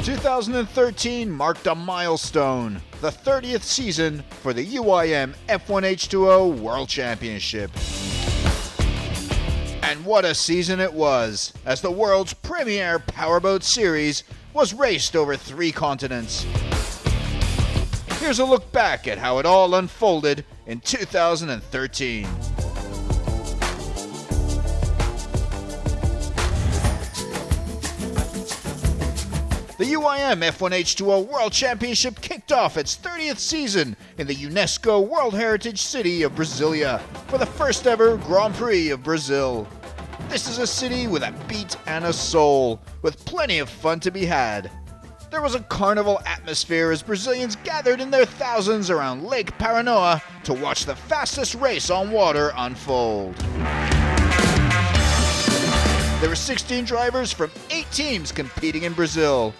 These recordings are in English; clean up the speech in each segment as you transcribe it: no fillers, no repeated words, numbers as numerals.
2013 marked a milestone, the 30th season for the UIM F1H2O World Championship. And what a season it was, as the world's premier powerboat series was raced over 3 continents. Here's a look back at how it all unfolded in 2013. The UIM F1H2O World Championship kicked off its 30th season in the UNESCO World Heritage City of Brasilia for the first ever Grand Prix of Brazil. This is a city with a beat and a soul, with plenty of fun to be had. There was a carnival atmosphere as Brazilians gathered in their thousands around Lake Paranoa to watch the fastest race on water unfold. There were 16 drivers from 8 teams competing in Brazil.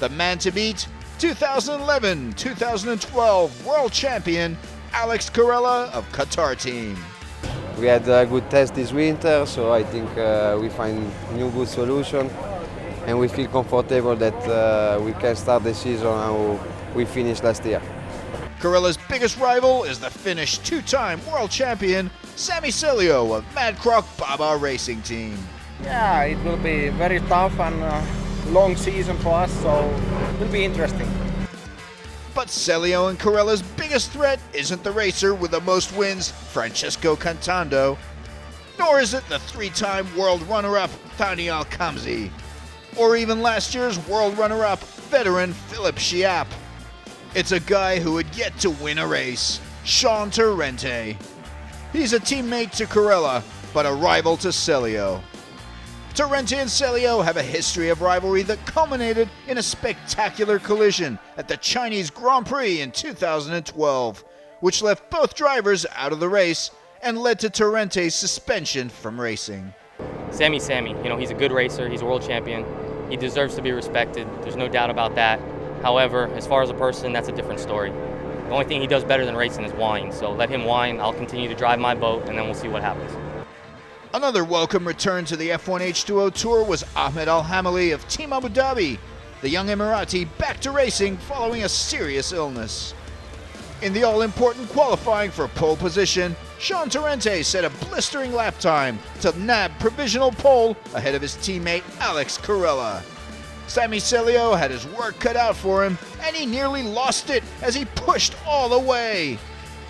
The man to beat, 2011-2012 world champion Alex Corella of Qatar team. We had a good test this winter, so I think we find new good solution, and we feel comfortable that we can start the season how we finished last year. Corella's biggest rival is the Finnish 2-time world champion Sami Celio of Mad Croc Baba Racing Team. Yeah, it will be very tough and long season for us, so it will be interesting. But Celio and Corella's biggest threat isn't the racer with the most wins, Francesco Cantando, nor is it the 3-time world runner-up, Daniel Kamzi, or even last year's world runner-up, veteran Philippe Chiappe. It's a guy who had yet to win a race, Sean Torrente. He's a teammate to Corella, but a rival to Celio. Torrente and Celio have a history of rivalry that culminated in a spectacular collision at the Chinese Grand Prix in 2012, which left both drivers out of the race and led to Torrente's suspension from racing. Sammy, he's a good racer, he's a world champion, he deserves to be respected, there's no doubt about that. However, as far as a person, that's a different story. The only thing he does better than racing is whine, so let him whine, I'll continue to drive my boat, and then we'll see what happens. Another welcome return to the F1H2O Tour was Ahmed Al-Hamali of Team Abu Dhabi, the young Emirati back to racing following a serious illness. In the all-important qualifying for pole position, Sean Torrente set a blistering lap time to nab provisional pole ahead of his teammate Alex Corella. Sami Celio had his work cut out for him, and he nearly lost it as he pushed all the way.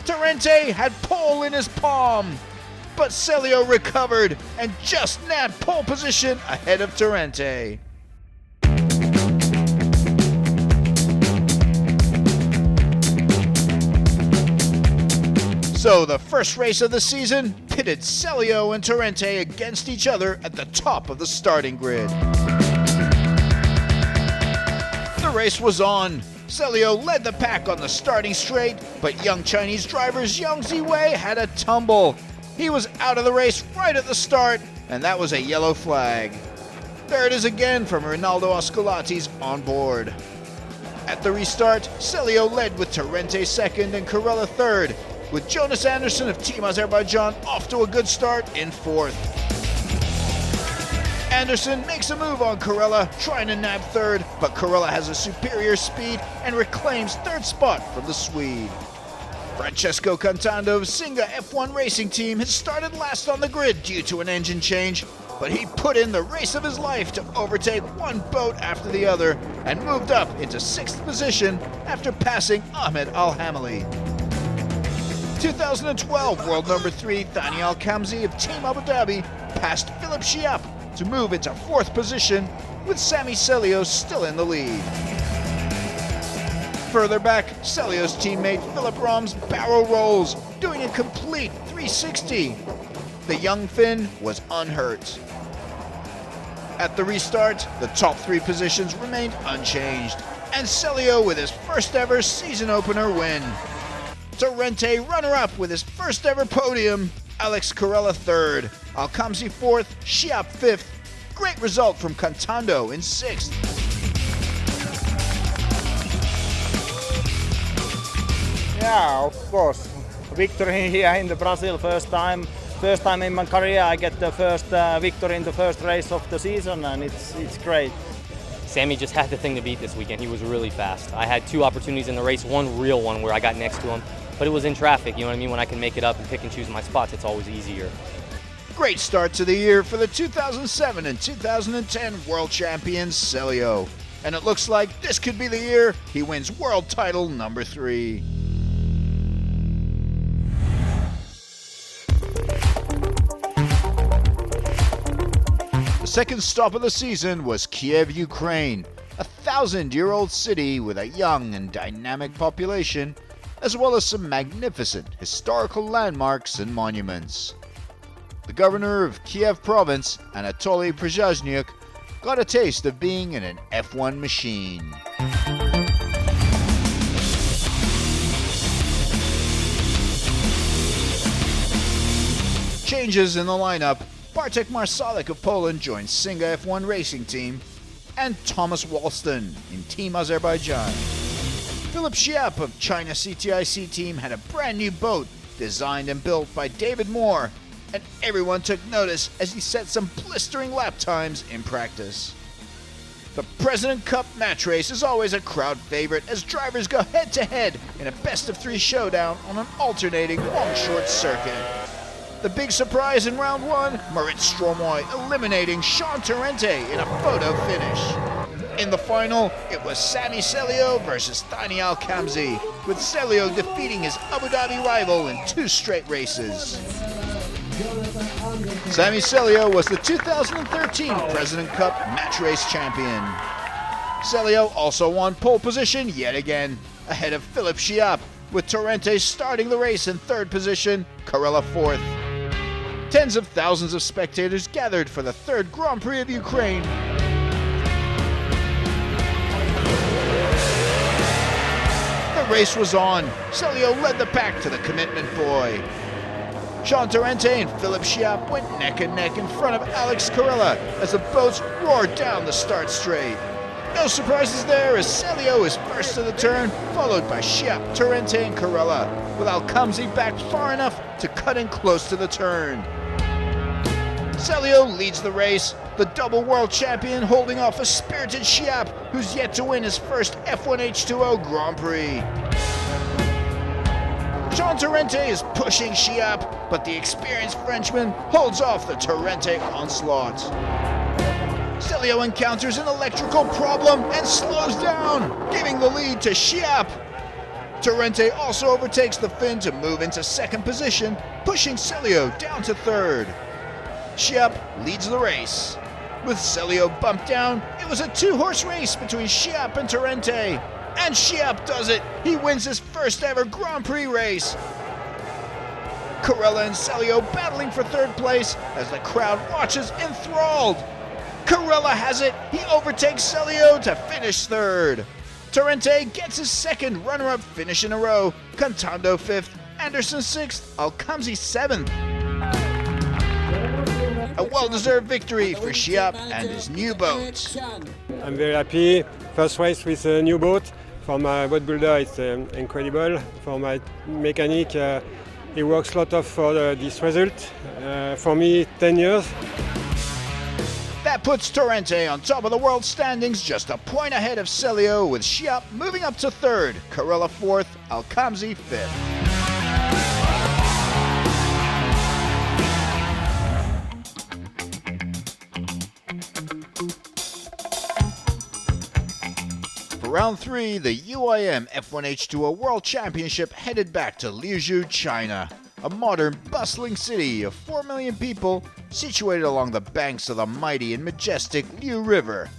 Torrente had pole in his palm, but Celio recovered and just nabbed pole position ahead of Torrente. So the first race of the season pitted Celio and Torrente against each other at the top of the starting grid. The race was on. Celio led the pack on the starting straight, but young Chinese driver Zhang Ziwei had a tumble. He was out of the race right at the start, and that was a yellow flag. There it is again from Rinaldo Ascolati's on board. At the restart, Celio led with Torrente second and Corella third, with Jonas Anderson of Team Azerbaijan off to a good start in fourth. Anderson makes a move on Corella, trying to nab third, but Corella has a superior speed and reclaims third spot from the Swede. Francesco Cantando of Singa F1 Racing Team has started last on the grid due to an engine change, but he put in the race of his life to overtake one boat after the other and moved up into 6th position after passing Ahmed Al-Hamali. 2012 world number 3 Daniel Kamzi of Team Abu Dhabi passed Philippe Chiappe to move into 4th position, with Sami Celio still in the lead. Further back, Celio's teammate Philip Rahm's barrel rolls, doing a complete 360. The young Finn was unhurt. At the restart, the top 3 positions remained unchanged, and Celio with his first ever season opener win. Torrente runner-up with his first ever podium, Alex Corella third, Al-Kamzi 4th, Chiappe 5th. Great result from Cantando in 6th. Yeah, of course. Victory here in the Brazil, first time in my career I get the first victory in the first race of the season, and it's great. Sammy just had the thing to beat this weekend. He was really fast. I had 2 opportunities in the race, one real one where I got next to him, but it was in traffic, you know what I mean? When I can make it up and pick and choose my spots, it's always easier. Great start to the year for the 2007 and 2010 world champion Celio. And it looks like this could be the year he wins world title number 3. The second stop of the season was Kiev, Ukraine, a 1,000-year-old city with a young and dynamic population, as well as some magnificent historical landmarks and monuments. The governor of Kiev province, Anatoly Przazhnyuk, got a taste of being in an F1 machine. Changes in the lineup. Bartek Marszalek of Poland joined Singa F1 racing team, and Thomas Walston in Team Azerbaijan. Philip Schiap of China CTIC team had a brand new boat designed and built by David Moore, and everyone took notice as he set some blistering lap times in practice. The President Cup match race is always a crowd favorite as drivers go head-to-head in a best-of-3 showdown on an alternating long-short circuit. The big surprise in round 1, Moritz Stromoy eliminating Sean Torrente in a photo finish. In the final, it was Sami Celio versus Thani Al-Kamzi, with Celio defeating his Abu Dhabi rival in 2 straight races. Sami Celio was the 2013 President Cup match race champion. Celio also won pole position yet again, ahead of Philip Schiap, with Torrente starting the race in 3rd position, Carella 4th. Tens of thousands of spectators gathered for the 3rd Grand Prix of Ukraine. The race was on. Celio led the pack to the commitment buoy. Sean Torrente and Philip Schiap went neck and neck in front of Alex Carella as the boats roared down the start straight. No surprises there as Celio is first to the turn, followed by Schiap, Torrente, and Carella, with Al-Kamzi backed far enough to cut in close to the turn. Celio leads the race, the double world champion holding off a spirited Schiap, who's yet to win his first F1H2O Grand Prix. Sean Torrente is pushing Schiap, but the experienced Frenchman holds off the Torrente onslaught. Celio encounters an electrical problem and slows down, giving the lead to Schiap. Torrente also overtakes the Finn to move into 2nd position, pushing Celio down to 3rd. Schiap leads the race. With Celio bumped down, it was a 2-horse race between Schiap and Torrente. And Schiap does it! He wins his first ever Grand Prix race! Carella and Celio battling for 3rd place as the crowd watches enthralled. Carella has it! He overtakes Celio to finish 3rd. Torrente gets his 2nd runner-up finish in a row. Cantando 5th, Anderson 6th, Al-Kamzi 7th. A well-deserved victory for Schiap and his new boat. I'm very happy. First race with a new boat. For my boat builder, it's incredible. For my mechanic, he works a lot for this result. For me, 10 years. That puts Torrente on top of the world standings, just a point ahead of Celio, with Schiap moving up to 3rd, Carella 4th, Al-Kamzi 5th. For round 3, the UIM F1H2O World Championship headed back to Liuzhou, China, a modern, bustling city of 4 million people situated along the banks of the mighty and majestic Liu River.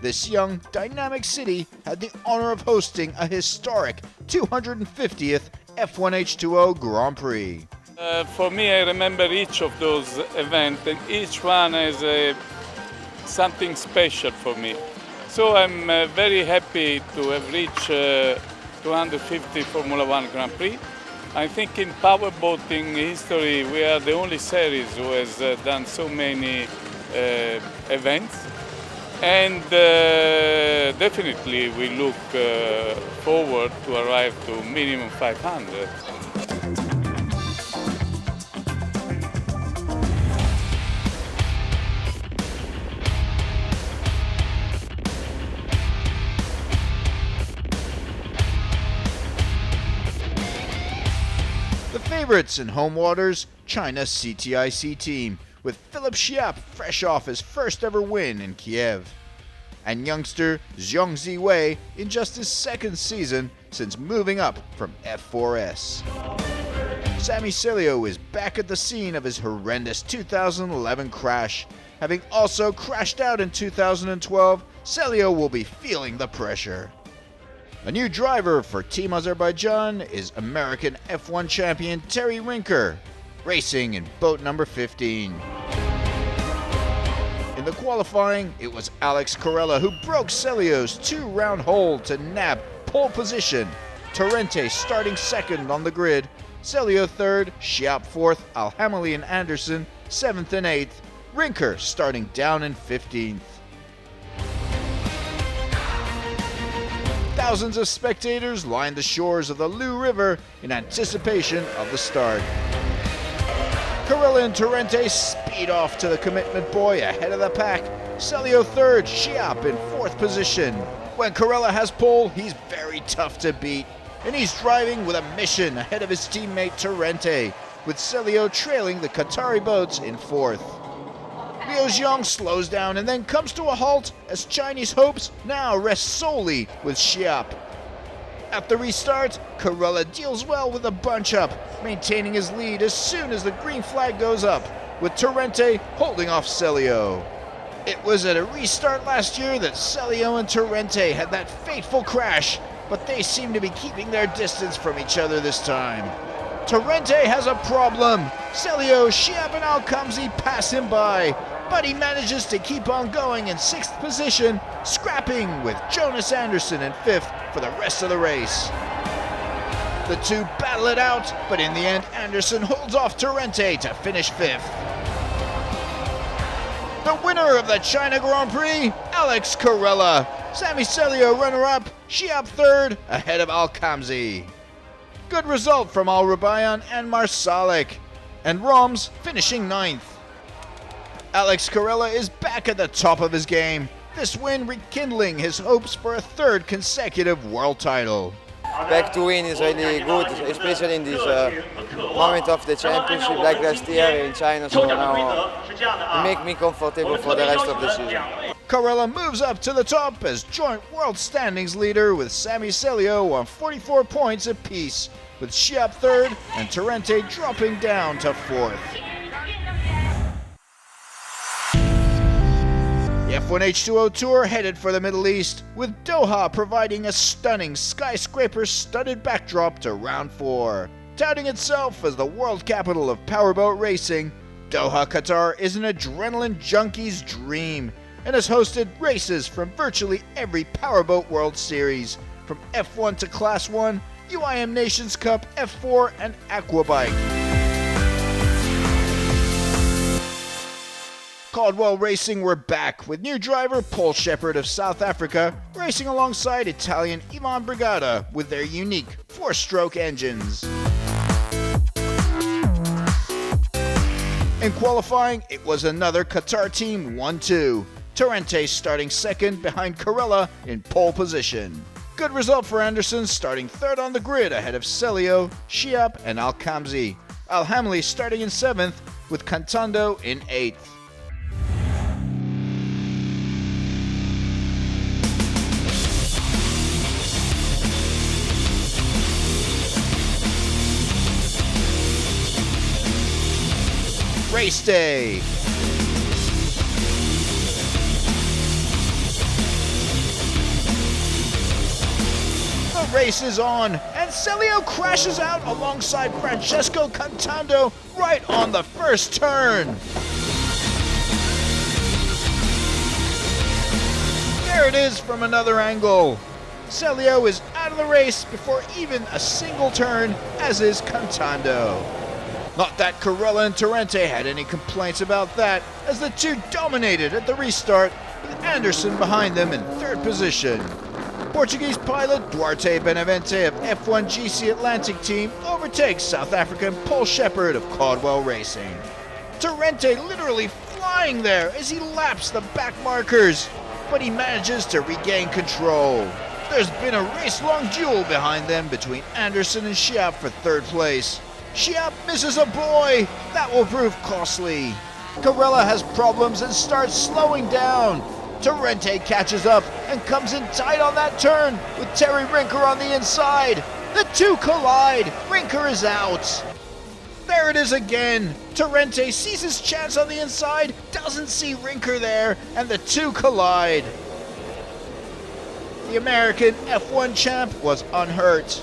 This young, dynamic city had the honor of hosting a historic 250th F1H2O Grand Prix. For me, I remember each of those events, and each one has something special for me. So I'm very happy to have reached 250 Formula One Grand Prix. I think in powerboating history, we are the only series who has done so many events. And definitely we look forward to arrive to minimum 500. favorites in home waters, China's CTIC team, with Philipp Schiap fresh off his first ever win in Kiev, and youngster Zhong Ziwei in just his second season since moving up from F4S. Sami Celio is back at the scene of his horrendous 2011 crash. Having also crashed out in 2012, Celio will be feeling the pressure. A new driver for Team Azerbaijan is American F1 champion Terry Rinker, racing in boat number 15. In the qualifying, it was Alex Corella who broke Celio's two-round hold to nab pole position. Torrente starting second on the grid, Celio third, Schiap fourth, Alhamali and Anderson 7th and 8th, Rinker starting down in 15th. Thousands of spectators lined the shores of the Lu River in anticipation of the start. Corella and Torrente speed off to the commitment buoy ahead of the pack. Celio third, Schiap in fourth position. When Corella has pole, he's very tough to beat, and he's driving with a mission ahead of his teammate Torrente, with Celio trailing the Qatari boats in fourth. Liu Xiong slows down and then comes to a halt as Chinese hopes now rest solely with Schiap. At the restart, Corella deals well with a bunch up, maintaining his lead as soon as the green flag goes up, with Torrente holding off Celio. It was at a restart last year that Celio and Torrente had that fateful crash, but they seem to be keeping their distance from each other this time. Torrente has a problem. Celio, Schiap and Alkamzi pass him by, but he manages to keep on going in 6th position, scrapping with Jonas Anderson in 5th for the rest of the race. The two battle it out, but in the end Anderson holds off Torrente to finish 5th. The winner of the China Grand Prix, Alex Corella. Sami Celio runner-up, Schiap third, ahead of Alkamzi. Good result from Al Rubayan and Marsalik, and Roms finishing 9th. Alex Corella is back at the top of his game, this win rekindling his hopes for a third consecutive world title. Back to win is really good, especially in this moment of the championship like last year in China, so now it makes me comfortable for the rest of the season. Corella moves up to the top as joint world standings leader with Sami Celio on 44 points apiece, with Schiap third and Torrente dropping down to 4th. The F1H2O Tour headed for the Middle East, with Doha providing a stunning skyscraper-studded backdrop to round 4. Touting itself as the world capital of powerboat racing, Doha, Qatar is an adrenaline junkie's dream and has hosted races from virtually every powerboat World Series, from F1 to Class 1, UIM Nations Cup, F4, and Aquabike. Caldwell Racing were back with new driver Paul Shepherd of South Africa racing alongside Italian Ivan Brigada with their unique 4-stroke engines. In qualifying, it was another Qatar team 1-2. Torrente starting second behind Corella in pole position. Good result for Anderson starting third on the grid ahead of Celio, Schiap and Alkamzi. Alhamali starting in 7th with Cantando in 8th. Race day. The race is on, and Celio crashes out alongside Francesco Cantando right on the first turn. There it is from another angle. Celio is out of the race before even a single turn, as is Cantando. Not that Corella and Torrente had any complaints about that, as the two dominated at the restart, with Anderson behind them in 3rd position. Portuguese pilot Duarte Benavente of F1 GC Atlantic team overtakes South African Paul Shepherd of Caldwell Racing. Torrente literally flying there as he laps the back markers, but he manages to regain control. There's been a race-long duel behind them between Anderson and Schiap for 3rd place. Schiap misses a buoy. That will prove costly. Carella has problems and starts slowing down. Torrente catches up and comes in tight on that turn with Terry Rinker on the inside. The two collide. Rinker is out. There it is again. Torrente sees his chance on the inside, doesn't see Rinker there, and the two collide. The American F1 champ was unhurt.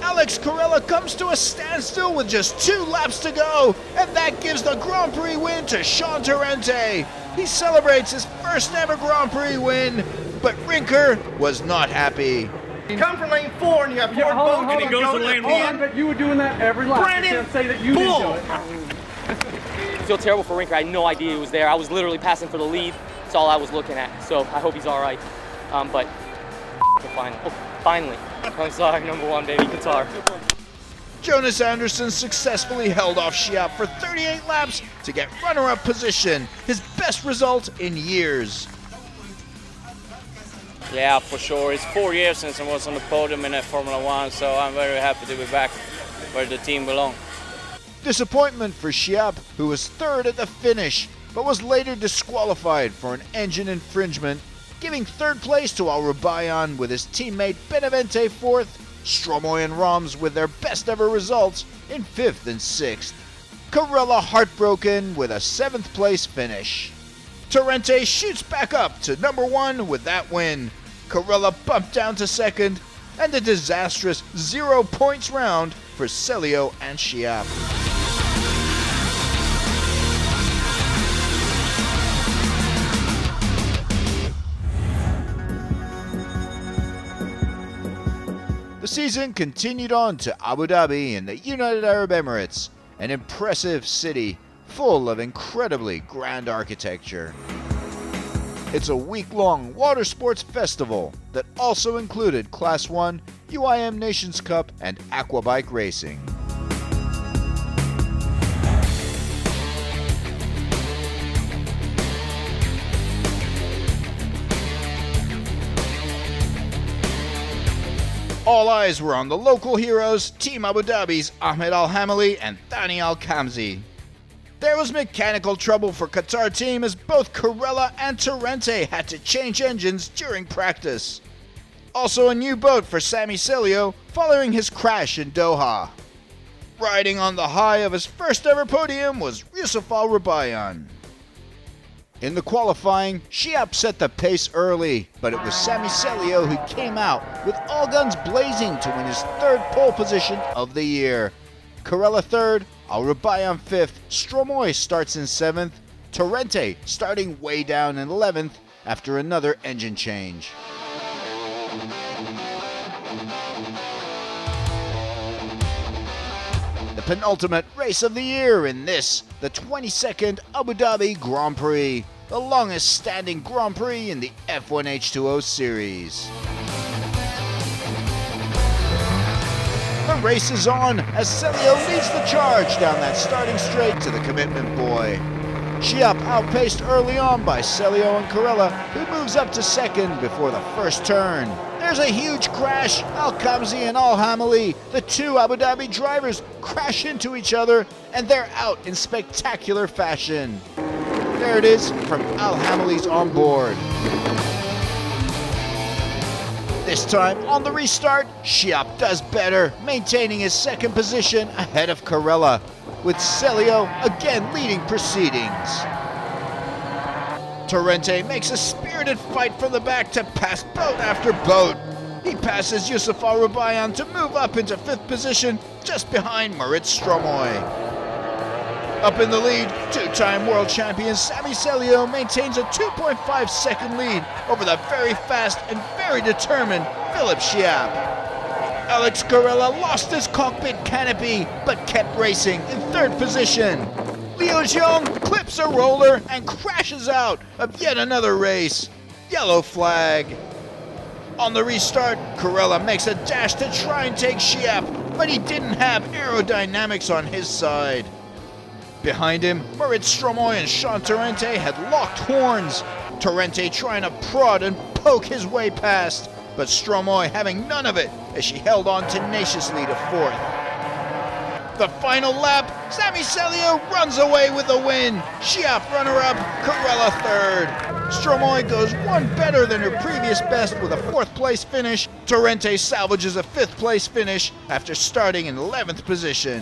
Alex Carella comes to a standstill with just 2 laps to go, and that gives the Grand Prix win to Sean Torrente. He celebrates his first ever Grand Prix win, but Rinker was not happy. You come from lane 4 and you have 4 boats and he goes to lane 1. But you were doing that every lap. Brandon, You can't say that you didn't do it. I feel terrible for Rinker. I had no idea he was there. I was literally passing for the lead. That's all I was looking at. So I hope he's all right. But finally. I'm sorry, number 1, baby, Qatar. Jonas Anderson successfully held off Schiap for 38 laps to get runner-up position, his best result in years. Yeah, for sure. It's 4 years since I was on the podium in Formula 1, so I'm very happy to be back where the team belongs. Disappointment for Schiap, who was third at the finish, but was later disqualified for an engine infringement, giving third place to Al-Rubayan with his teammate Benavente fourth, Stromoy and Roms with their best ever results in 5th and 6th. Carella heartbroken with a 7th place finish. Torrente shoots back up to number 1 with that win. Carella bumped down to 2nd, and a disastrous 0 points round for Celio and Schiap. The season continued on to Abu Dhabi in the United Arab Emirates, an impressive city full of incredibly grand architecture. It's a week-long water sports festival that also included Class 1, UIM Nations Cup, and aquabike racing. All eyes were on the local heroes, Team Abu Dhabi's Ahmed Al-Hamali and Thani Al-Kamzi. There was mechanical trouble for Qatar team as both Carella and Torrente had to change engines during practice. Also a new boat for Sami Celio following his crash in Doha. Riding on the high of his first ever podium was Yusuf Al-Rubayan. In the qualifying, Schiap set the pace early, but it was Sami Celio who came out with all guns blazing to win his 3rd pole position of the year. Carella 3rd, Al-Rubayan 5th, Stromoy starts in 7th, Torrente starting way down in 11th after another engine change. The penultimate race of the year in this, the 22nd Abu Dhabi Grand Prix, the longest standing Grand Prix in the F1H2O series. The race is on as Celio leads the charge down that starting straight to the commitment buoy. Schiap outpaced early on by Celio and Carella, who moves up to 2nd before the first turn. There's a huge crash. Al-Kamzi and Al-Hamali, the 2 Abu Dhabi drivers, crash into each other, and they're out in spectacular fashion. There it is from Al-Hamali's onboard. This time, on the restart, Schiap does better, maintaining his 2nd position ahead of Carella, with Celio again leading proceedings. Torrente makes a spirited fight from the back to pass boat after boat. He passes Yusuf Al-Rubayan to move up into 5th position, just behind Moritz Stromoy. Up in the lead, 2-time world champion Sami Celio maintains a 2.5 second lead over the very fast and very determined Philipp Schiap. Alex Carella lost his cockpit canopy, but kept racing in 3rd position. Liu Jiang clips a roller and crashes out of yet another race. Yellow flag. On the restart, Carella makes a dash to try and take Schiap, but he didn't have aerodynamics on his side. Behind him, Moritz Stromoy and Sean Torrente had locked horns. Torrente trying to prod and poke his way past, but Stromoy having none of it as she held on tenaciously to 4th. The final lap, Sami Celio runs away with the win. Schiap runner-up, Carella third. Stromoy goes one better than her previous best with a 4th place finish. Torrente salvages a 5th place finish after starting in 11th position.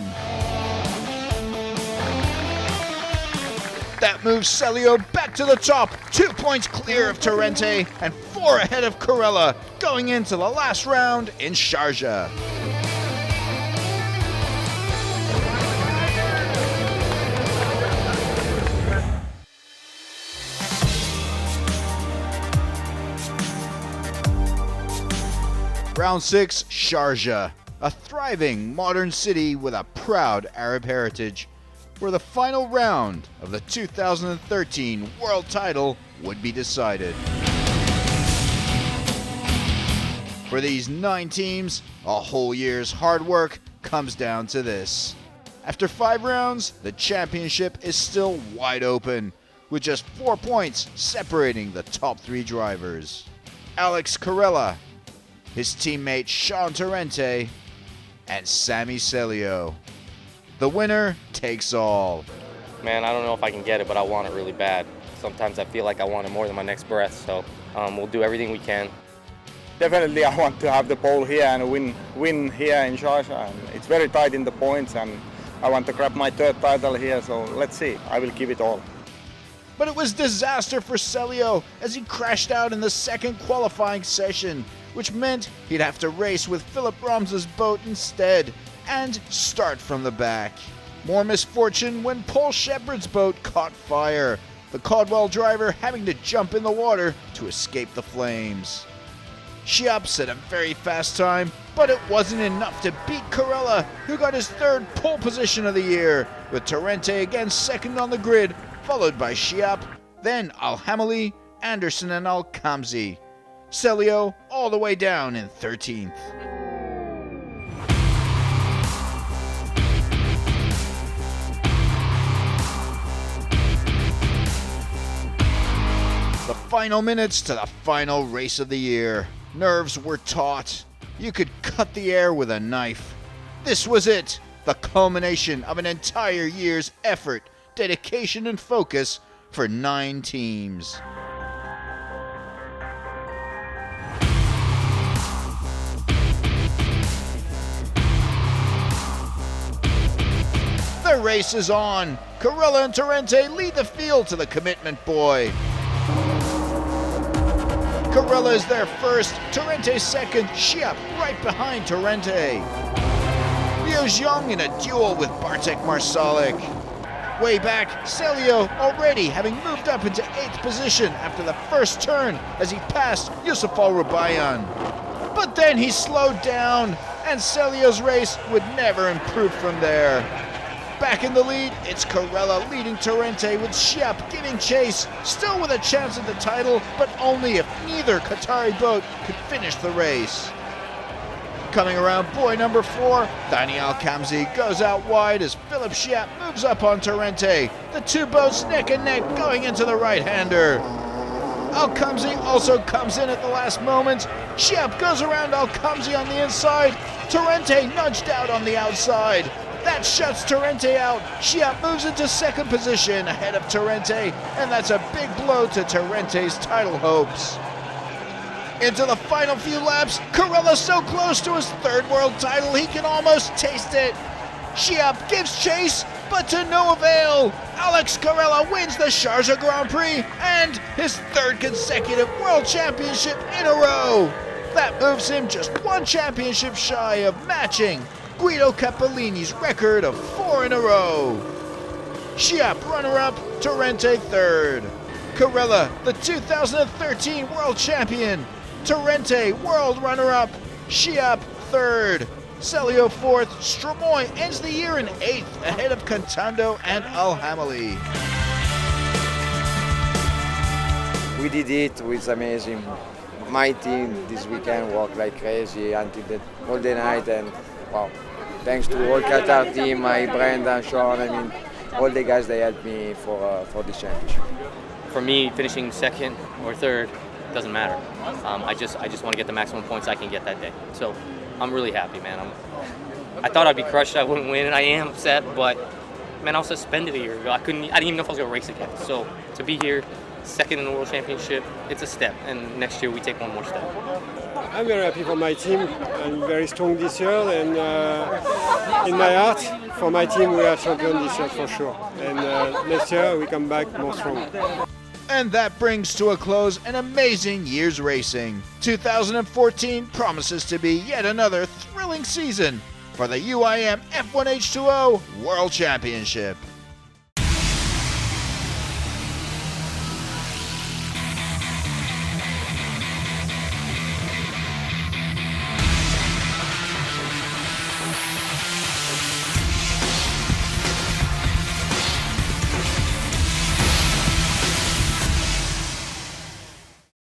That moves Celio back to the top, 2 points clear of Torrente and 4 ahead of Carella, going into the last round in Sharjah. Round 6, Sharjah, a thriving modern city with a proud Arab heritage, where the final round of the 2013 world title would be decided. For these 9 teams, a whole year's hard work comes down to this. After 5 rounds, the championship is still wide open, with just 4 points separating the top 3 drivers. Alex Carella, his teammate Sean Torrente, and Sami Celio. The winner takes all. Man, I don't know if I can get it, but I want it really bad. Sometimes I feel like I want it more than my next breath, so we'll do everything we can. Definitely I want to have the pole here and win here in Sharjah. It's very tight in the points and I want to grab my 3rd title here, so let's see. I will give it all. But it was disaster for Celio as he crashed out in the 2nd qualifying session, which meant he'd have to race with Philip Brahms's boat instead and start from the back. More misfortune when Paul Shepard's boat caught fire, the Caldwell driver having to jump in the water to escape the flames. Schiap set a very fast time, but it wasn't enough to beat Carella, who got his 3rd pole position of the year, with Torrente again 2nd on the grid, followed by Schiap, then Al-Hamali, Anderson and Al-Kamzi. Celio all the way down in 13th. The final minutes to the final race of the year. Nerves were taut. You could cut the air with a knife. This was it, the culmination of an entire year's effort, dedication and focus for 9 teams. The race is on. Carella and Torrente lead the field to the commitment buoy. Carella is there first, Torrente second, Schiap right behind Torrente. Liu Zhang in a duel with Bartek Marsalik. Way back, Celio already having moved up into 8th position after the first turn as he passed Yusuf Al-Rubayan. But then he slowed down, and Celio's race would never improve from there. Back in the lead, it's Carella leading Torrente with Schiap giving chase, still with a chance at the title, but only if neither Qatari boat could finish the race. Coming around buoy number 4, Dani Al-Kamzi goes out wide as Philip Schiap moves up on Torrente. The 2 boats neck and neck going into the right-hander. Al-Kamzi also comes in at the last moment. Schiap goes around Al-Kamzi on the inside. Torrente nudged out on the outside. That shuts Torrente out. Schiap moves into 2nd position ahead of Torrente, and that's a big blow to Torrente's title hopes. Into the final few laps, Carella so close to his 3rd world title he can almost taste it. Schiap gives chase, but to no avail. Alex Carella wins the Sharjah Grand Prix and his 3rd consecutive world championship in a row. That moves him just 1 championship shy of matching Guido Cappellini's record of 4 in a row. Schiap runner-up, Torrente 3rd. Carella, the 2013 world champion. Torrente, world runner-up. Schiap 3rd. Celio 4th. Stromoy ends the year in 8th, ahead of Cantando and Al-Hamali. We did it, it was amazing. My team this weekend worked like crazy until all the night, and wow. Thanks to all Qatar team, my Brenda, Sean, I mean, all the guys, they helped me for this championship. For me, finishing 2nd or 3rd Doesn't matter. I just want to get the maximum points I can get that day. So I'm really happy, man. I thought I'd be crushed I wouldn't win, and I am upset, but man, I was suspended a year ago. I didn't even know if I was going to race again. So to be here, second in the World Championship, it's a step, and next year we take one more step. I'm very happy for my team. I'm very strong this year, and in my heart, for my team, we are champion this year for sure. And next year we come back more strong. And that brings to a close an amazing year's racing. 2014 promises to be yet another thrilling season for the UIM F1H2O World Championship.